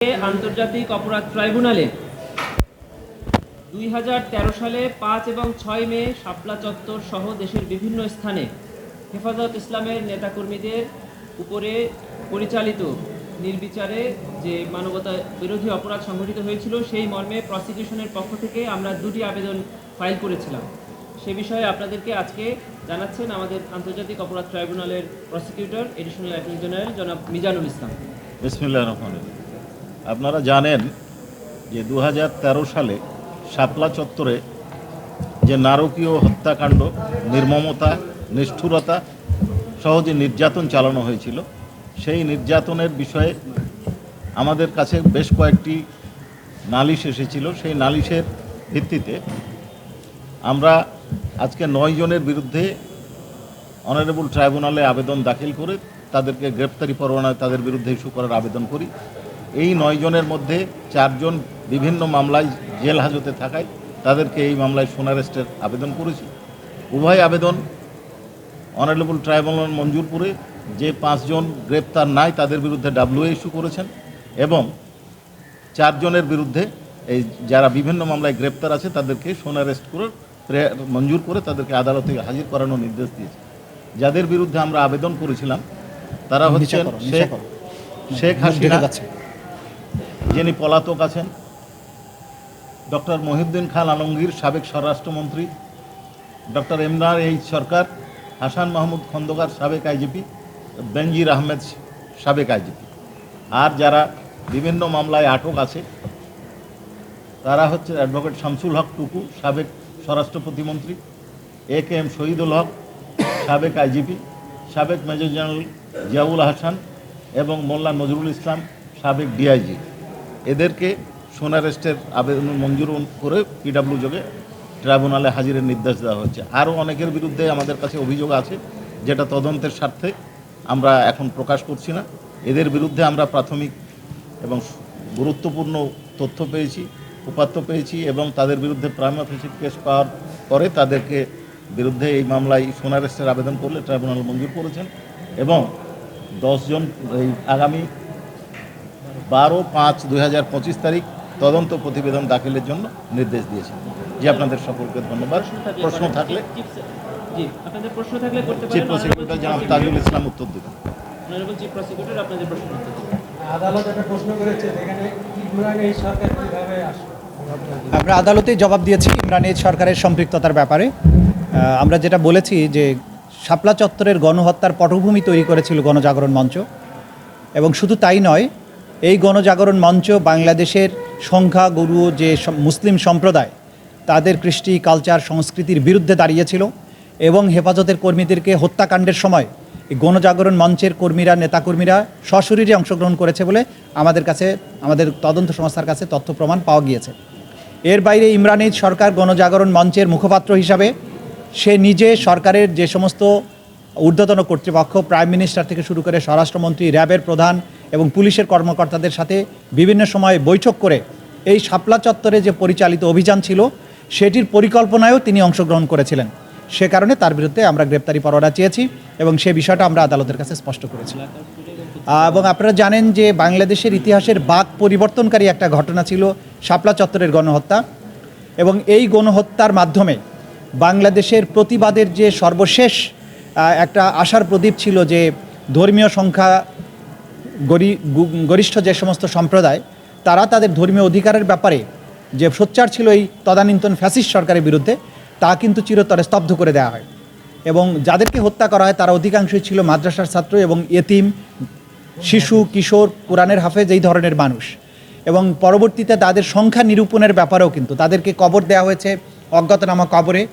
আন্তর্জাতিক অপরাধ ট্রাইব্যুনালে 2013 সালে 5 এবং 6 মে শাপলা চত্বর সহ দেশের বিভিন্ন স্থানে হেফাজত ইসলামের নেতাকর্মীদের উপরে পরিচালিত নির্বিচারে যে মানবতা বিরোধী অপরাধ সংঘটিত হয়েছিল সেই মর্মে প্রসিকিউশনের পক্ষ থেকে আমরা দুটি আবেদন ফাইল করেছিলাম। সে বিষয়ে আপনাদেরকে আজকে জানাচ্ছেন আমাদের আন্তর্জাতিক অপরাধ ট্রাইব্যুনালের প্রসিকিউটর এডিশনাল অ্যাটর্নি জেনারেল জনাব মিজানুল ইসলাম। বিসমিল্লাহির রহমানির রহিম। আপনারা জানেন যে 2013 সালে শাপলা চত্বরে যে নারকীয় হত্যাকাণ্ড, নির্মমতা, নিষ্ঠুরতা সহ যে নির্যাতন চালানো হয়েছিল, সেই নির্যাতনের বিষয়ে আমাদের কাছে বেশ কয়েকটি নালিশ এসেছিল। সেই নালিশের ভিত্তিতে আমরা আজকে 9 জনের বিরুদ্ধে অনারেবল ট্রাইব্যুনালে আবেদন দাখিল করে তাদেরকে গ্রেপ্তারি পরোয়ানায় তাদের বিরুদ্ধে ইস্যু করার আবেদন করি। এই 9 জনের মধ্যে 4 জন বিভিন্ন মামলায় জেল হাজতে থাকায় তাদেরকে এই মামলায় সোনারেস্টের আবেদন করেছি। উভয় আবেদন অনারেবল ট্রাইব্যুনাল মঞ্জুর করে যে 5 জন গ্রেপ্তার নাই তাদের বিরুদ্ধে ডাব্লিউএ ইস্যু করেছেন এবং 4 জনের বিরুদ্ধে এই যারা বিভিন্ন মামলায় গ্রেপ্তার আছে তাদেরকে সোনারেস্ট করে মঞ্জুর করে তাদেরকে আদালতে হাজির করানোর নির্দেশ দিয়েছে। যাদের বিরুদ্ধে আমরা আবেদন করেছিলাম তারা হচ্ছেন শেখ হাসিনা, যিনি পলাতক আছেন, ডক্টর মহিউদ্দিন খান আলমগীর সাবেক স্বরাষ্ট্রমন্ত্রী, ডক্টর ইমরান এইচ সরকার, হাসান মাহমুদ খন্দকার সাবেক আইজিপি, বেনজির আহমেদ সাবেক আইজিপি। আর যারা বিভিন্ন মামলায় আটক আছে তারা হচ্ছে অ্যাডভোকেট শামসুল হক টুকু সাবেক স্বরাষ্ট্র প্রতিমন্ত্রী, এ.কে.এম. শহীদুল হক সাবেক আইজিপি, সাবেক মেজর জেনারেল জিয়াউল হাসান এবং মোল্লা নজরুল ইসলাম সাবেক ডিআইজি। এদেরকে সোনারেস্টের আবেদন মঞ্জুর করে পিডব্লিউ যোগে ট্রাইব্যুনালে হাজিরের নির্দেশ দেওয়া হচ্ছে। আরও অনেকের বিরুদ্ধে আমাদের কাছে অভিযোগ আছে, যেটা তদন্তের স্বার্থে আমরা এখন প্রকাশ করছি না। এদের বিরুদ্ধে আমরা প্রাথমিক এবং গুরুত্বপূর্ণ তথ্য পেয়েছি, উপাত্ত পেয়েছি এবং তাদের বিরুদ্ধে প্রাইমা ফেসি কেস পাওয়ার পরে তাদেরকে বিরুদ্ধে এই মামলায় সোনারেস্টের আবেদন করলে ট্রাইব্যুনাল মঞ্জুর করেছেন এবং 10 জন এই আগামী 12/5/2025 তারিখ তদন্ত প্রতিবেদন দাখিলের জন্য নির্দেশ দিয়েছেন। জি, আপনাদের সকলকে ধন্যবাদ। প্রশ্ন থাকলে আপনাদের প্রশ্ন থাকলে করতে পারেন। চিফ প্রসিকিউটর জনাব তাজুল ইসলাম উত্তর দেবেন। অনারেবল চিফ প্রসিকিউটর আপনাদের প্রশ্ন উত্তর দেবেন। আদালত একটা প্রশ্ন করেছে, এখানে ইমরান এই সরকার কিভাবে আসে? আমরা আদালতে জবাব দিয়েছি ইমরান এইচ সরকারের সম্পৃক্ততার ব্যাপারে। আমরা যেটা বলেছি যে শাপলা চত্বরের গণহত্যার পটভূমি তৈরি করেছিল গণজাগরণ মঞ্চ, এবং শুধু তাই নয়, এই গণজাগরণ মঞ্চ বাংলাদেশের সংখ্যাগুরু যে মুসলিম সম্প্রদায় তাদের কৃষ্টি, কালচার, সংস্কৃতির বিরুদ্ধে দাঁড়িয়েছিল এবং হেফাজতের কর্মীদেরকে হত্যাকাণ্ডের সময় এই গণজাগরণ মঞ্চের কর্মীরা, নেতাকর্মীরা সশরীরে অংশগ্রহণ করেছে বলে আমাদের তদন্ত সংস্থার কাছে তথ্য প্রমাণ পাওয়া গিয়েছে। এর বাইরে ইমরান এইচ সরকার গণজাগরণ মঞ্চের মুখপাত্র হিসাবে সে নিজে সরকারের যে সমস্ত ঊর্ধ্বতন কর্তৃপক্ষ, প্রাইম মিনিস্টার থেকে শুরু করে স্বরাষ্ট্রমন্ত্রী, র্যাবের প্রধান এবং পুলিশের কর্মকর্তাদের সাথে বিভিন্ন সময় বৈঠক করে এই শাপলা চত্বরে যে পরিচালিত অভিযান ছিল সেটির পরিকল্পনায়ও তিনি অংশগ্রহণ করেছিলেন। সে কারণে তার বিরুদ্ধে আমরা গ্রেপ্তারি পরোয়ানা চেয়েছি এবং সে বিষয়টা আমরা আদালতের কাছে স্পষ্ট করেছি। এবং আপনারা জানেন যে বাংলাদেশের ইতিহাসের বাঁক পরিবর্তনকারী একটা ঘটনা ছিল শাপলা চত্বরের গণহত্যা, এবং এই গণহত্যার মাধ্যমে বাংলাদেশের প্রতিবাদের যে সর্বশেষ একটা আশার প্রদীপ ছিল যে ধর্মীয় সংখ্যা গরিষ্ঠ যে সমস্ত সম্প্রদায় তারা তাদের ধর্মীয় অধিকারের ব্যাপারে যে সোচ্চার ছিল এই তদানীন্তন ফ্যাসিস্ট সরকারের বিরুদ্ধে, তা কিন্তু চিরতরে স্তব্ধ করে দেওয়া হয়। এবং যাদেরকে হত্যা করা হয় তারা অধিকাংশই ছিল মাদ্রাসার ছাত্র এবং এতিম, শিশু, কিশোর, কোরআনের হাফেজ, এই ধরনের মানুষ। এবং পরবর্তীতে তাদের সংখ্যা নিরূপণের ব্যাপারেও কিন্তু তাদেরকে কবর দেওয়া হয়েছে অজ্ঞাতনামা কবরে,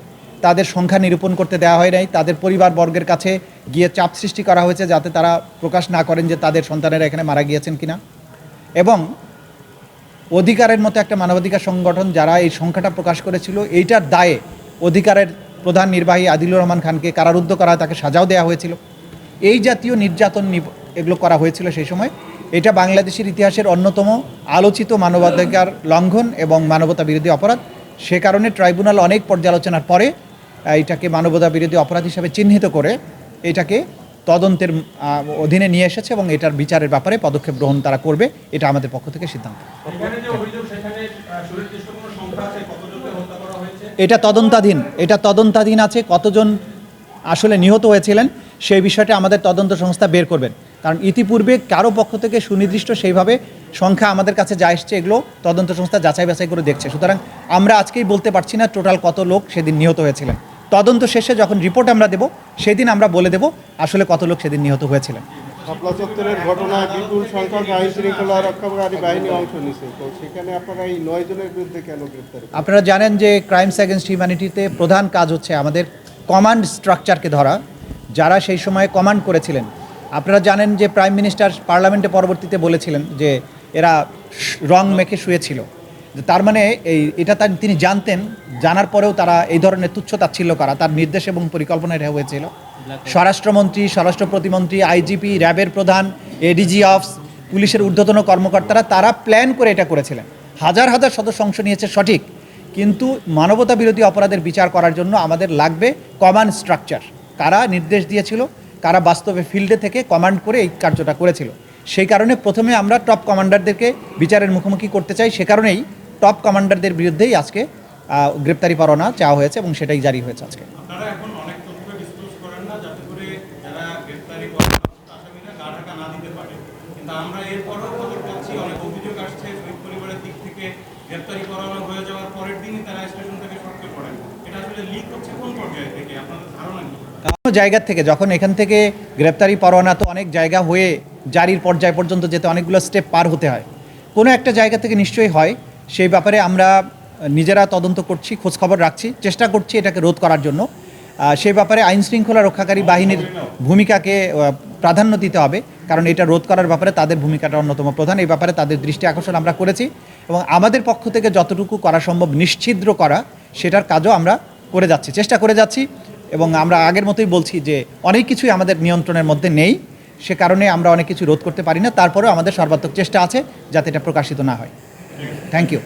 তাদের সংখ্যা নিরূপণ করতে দেওয়া হয় নাই। তাদের পরিবারবর্গের কাছে গিয়ে চাপ সৃষ্টি করা হয়েছে যাতে তারা প্রকাশ না করেন যে তাদের সন্তানেরা এখানে মারা গিয়েছেন কিনা। এবং অধিকারের মতো একটা মানবাধিকার সংগঠন যারা এই সংখ্যাটা প্রকাশ করেছিল, এইটার দায়ে অধিকারের প্রধান নির্বাহী আদিলুর রহমান খানকে কারারুদ্ধ করা হয়, তাকে সাজাও দেওয়া হয়েছিল। এই জাতীয় নির্যাতন এগুলো করা হয়েছিল সেই সময়। এটা বাংলাদেশের ইতিহাসের অন্যতম আলোচিত মানবাধিকার লঙ্ঘন এবং মানবতা বিরোধী অপরাধ। সে কারণে ট্রাইব্যুনাল অনেক পর্যালোচনার পরে এটাকে মানবতা বিরোধী অপরাধ হিসাবে চিহ্নিত করে এটাকে তদন্তের অধীনে নিয়ে এসেছে এবং এটার বিচারের ব্যাপারে পদক্ষেপ গ্রহণ তারা করবে, এটা আমাদের পক্ষ থেকে সিদ্ধান্ত। এটা তদন্তাধীন আছে। কতজন আসলে নিহত হয়েছিলেন সেই বিষয়টা আমাদের তদন্ত সংস্থা বের করবেন, কারণ ইতিপূর্বে কারো পক্ষ থেকে সুনির্দিষ্ট সেইভাবে সংখ্যা আমাদের কাছে যা এসছে এগুলো তদন্ত সংস্থা যাচাই বাছাই করে দেখছে। সুতরাং আমরা আজকেই বলতে পারছি না টোটাল কত লোক সেদিন নিহত হয়েছিলেন। তদন্ত শেষে যখন রিপোর্ট আমরা দেব সেদিন আমরা বলে দেব আসলে কত লোক সেদিন নিহত হয়েছিলেন। শাপলা চত্বরের ঘটনায় বিপুল সংখ্যক আইন শৃঙ্খলা রক্ষাকারী বাহিনী অংশ নিছে, তো সেখানে আপনারা এই 9 জনের বিরুদ্ধে কেন গ্রেপ্তার? আপনারা জানেন যে ক্রাইমস অ্যাগেনস্ট হিউম্যানিটিতে প্রধান কাজ হচ্ছে আমাদের কমান্ড স্ট্রাকচারকে ধরা, যারা সেই সময় কমান্ড করেছিলেন। আপনারা জানেন যে প্রাইম মিনিস্টার পার্লামেন্টে পরবর্তীতে বলেছিলেন যে এরা রং মেখে শুয়েছিল। তার মানে এটা তিনি জানতেন, জানার পরেও তারা এই ধরনের তুচ্ছতাচ্ছিল্য করা তার নির্দেশ এবং পরিকল্পনায় এটা হয়েছিল। স্বরাষ্ট্রমন্ত্রী, স্বরাষ্ট্র প্রতিমন্ত্রী, আইজিপি, র্যাবের প্রধান, এডিজি অফিস, পুলিশের ঊর্ধ্বতন কর্মকর্তারা তারা প্ল্যান করে এটা করেছিলেন। হাজার হাজার সদস্য অংশ নিয়েছে সঠিক, কিন্তু মানবতা বিরোধী অপরাধের বিচার করার জন্য আমাদের লাগবে কমান্ড স্ট্রাকচার। কারা নির্দেশ দিয়েছিল, কারা বাস্তবে ফিল্ডে থেকে কমান্ড করে এই কার্যটা করেছিল। সেই কারণে প্রথমে আমরা টপ কমান্ডারদেরকে বিচারের মুখোমুখি করতে চাই। সে কারণেই টপ কমান্ডারদের বিরুদ্ধেই আজকে গ্রেপ্তারি পরোয়ানা চাওয়া হয়েছে এবং সেটাই জারি হয়েছে আজকে। আপনারা এখন অনেক তথ্য ডিসক্লোজ করেন না যাতে করে যারা গ্রেপ্তারি করেন আসামিরা গা ঢাকা না দিতে পারে, কিন্তু আমরা এরপরও খবর পাচ্ছি অনেক অভিযোগ আসছে শহীদ পরিবারের দিক থেকে গ্রেপ্তারি পরোয়ানা হয়ে যাওয়ার পরের দিনই তারা স্টেশন থেকে সটকে পড়েন। এটা আসলে লিক হচ্ছে কোন পর্যায়ে থেকে, আপনাদের ধারণা কি? কোনো জায়গা থেকে যখন এখান থেকে গ্রেপ্তারি পরোয়ানা তো অনেক জায়গা হয়ে জারির পর্যায় পর্যন্ত যেতে অনেকগুলো স্টেপ পার হতে হয়, কোনো একটা জায়গা থেকে নিশ্চয়ই হয়। সেই ব্যাপারে আমরা নিজেরা তদন্ত করছি, খোঁজখবর রাখছি, চেষ্টা করছি এটাকে রোধ করার জন্য। সেই ব্যাপারে আইন শৃঙ্খলা রক্ষাকারী বাহিনীর ভূমিকাকে প্রাধান্য দিতে হবে, কারণ এটা রোধ করার ব্যাপারে তাদের ভূমিকাটা অন্যতম প্রধান। এই ব্যাপারে তাদের দৃষ্টি আকর্ষণ আমরা করেছি এবং আমাদের পক্ষ থেকে যতটুকু করা সম্ভব নিশ্ছিদ্র করা সেটার কাজও আমরা করে যাচ্ছি, চেষ্টা করে যাচ্ছি। এবং আমরা আগের মতোই বলছি যে অনেক কিছুই আমাদের নিয়ন্ত্রণের মধ্যে নেই, সে কারণে আমরা অনেক কিছু রোধ করতে পারি না। তারপরেও আমাদের সর্বাত্মক চেষ্টা আছে যাতে এটা প্রকাশিত না হয়। Thank you.